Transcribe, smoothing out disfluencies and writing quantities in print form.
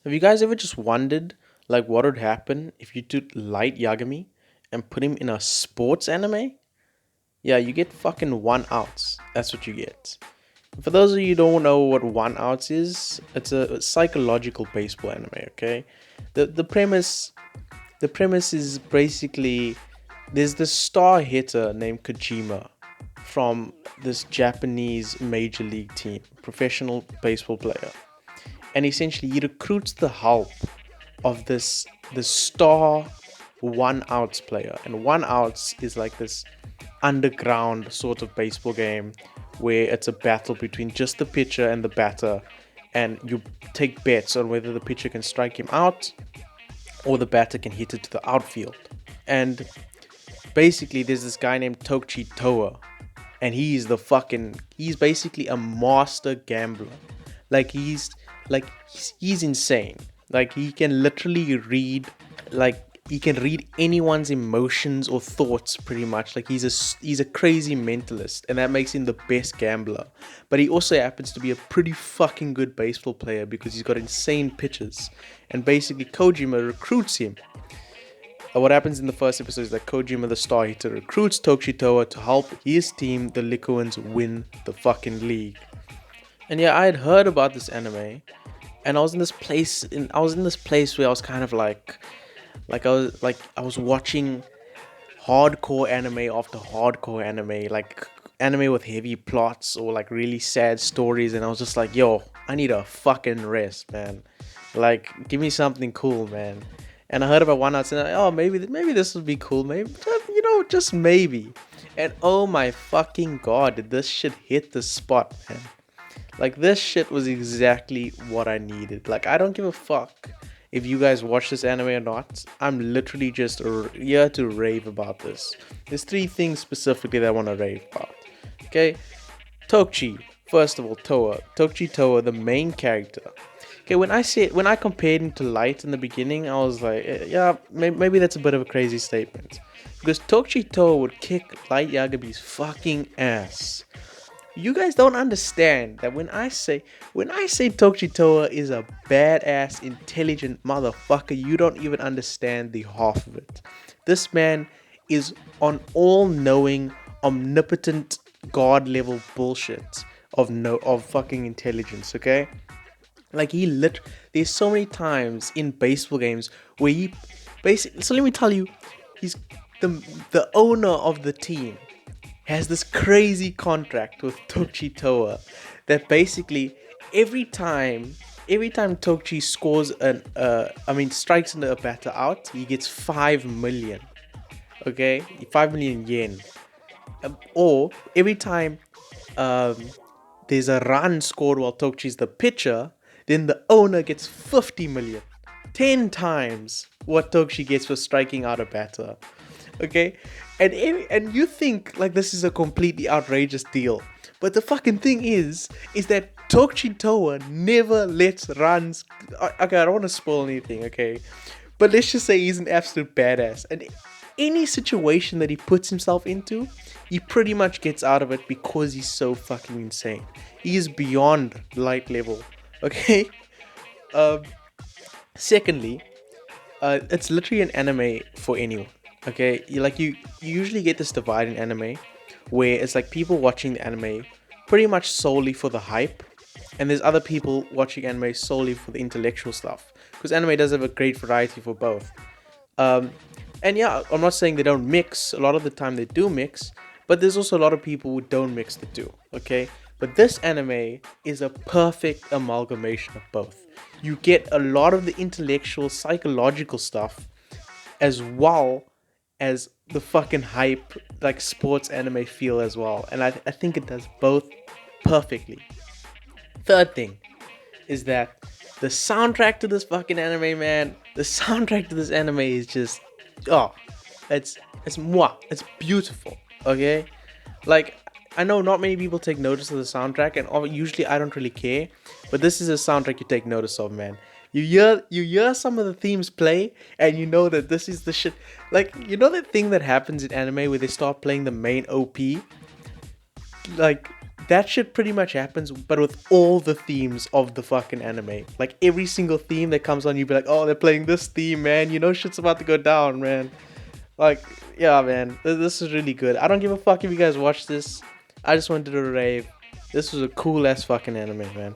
Have you guys ever just wondered, like, what would happen if you took Light Yagami and put him in a sports anime? Yeah, you get fucking one outs. That's what you get. For those of you who don't know what one outs is, it's a psychological baseball anime. Okay, the premise is basically there's this star hitter named Kojima from this Japanese major league team, professional baseball player, and essentially he recruits the help of this star one outs player, and one outs is like this underground sort of baseball game where it's a battle between just the pitcher and the batter, and you take bets on whether the pitcher can strike him out or the batter can hit it to the outfield. And basically there's this guy named Tokchi Toa, and he's basically a master gambler. Like he's insane. Like he can literally read, like he can read anyone's emotions or thoughts pretty much. Like he's a crazy mentalist, and that makes him the best gambler. But he also happens to be a pretty fucking good baseball player because he's got insane pitches. And basically Kojima recruits him. What happens in the first episode is that Kojima the Star Hitter recruits Tokushitoa to help his team, the Likuans, win the fucking league. And yeah, I had heard about this anime, and I was in this place where I was kind of I was watching hardcore anime after hardcore anime, like anime with heavy plots or like really sad stories, and I was just like, yo, I need a fucking rest, man. Like, give me something cool, man. And I heard about One Outs, and oh, maybe this would be cool, maybe just maybe. And oh my fucking god, did this shit hit the spot, man? Like this shit was exactly what I needed. Like I don't give a fuck if you guys watch this anime or not. I'm literally just here to rave about this. There's three things specifically that I want to rave about. Okay, Tokchi. First of all, Tokchi Toa, the main character. Okay, when I compared him to Light in the beginning, I was like, yeah, maybe that's a bit of a crazy statement, because Tokchi Toa would kick Light Yagabi's fucking ass. You guys don't understand that when I say Tokchi Toa is a badass, intelligent motherfucker, you don't even understand the half of it. This man is on all-knowing, omnipotent, god-level bullshit of fucking intelligence. Okay, like there's so many times in baseball games where he basically. So let me tell you, he's the the owner of the team has this crazy contract with Tokchi Toa that basically every time every time Tokchi scores strikes a batter out, he gets 5 million. Okay, 5 million yen. Or every time um, there's a run scored while Tokchi's the pitcher, then the owner gets 50 million. 10 times what Tokchi gets for striking out a batter. Okay? And you think like this is a completely outrageous deal. But the fucking thing is that Tokchi Toa never lets runs. Okay, I don't want to spoil anything, okay? But let's just say he's an absolute badass. And any situation that he puts himself into, he pretty much gets out of it because he's so fucking insane. He is beyond light level. Okay? Um, Secondly, it's literally an anime for anyone. Okay, you usually get this divide in anime where it's like people watching the anime pretty much solely for the hype, and there's other people watching anime solely for the intellectual stuff, because anime does have a great variety for both. Um, and yeah, I'm not saying they don't mix. A lot of the time they do mix, but there's also a lot of people who don't mix the two. Okay, but this anime is a perfect amalgamation of both. You get a lot of the intellectual, psychological stuff, as well as the fucking hype, like sports anime feel as well. And I think it does both perfectly. Third thing is that the soundtrack to this fucking anime, man, the soundtrack to this anime is just, oh, it's moi, it's beautiful. Okay, like I know not many people take notice of the soundtrack, and usually I don't really care, but this is a soundtrack you take notice of, man. You hear some of the themes play, and you know that this is the shit. Like, you know that thing that happens in anime where they start playing the main OP, like that shit pretty much happens, but with all the themes of the fucking anime. Like every single theme that comes on, you'd be like, oh, they're playing this theme, man. You know shit's about to go down, man. Like, yeah, man, this is really good. I don't give a fuck if you guys watch this. I just wanted to rave. This was a cool ass fucking anime, man.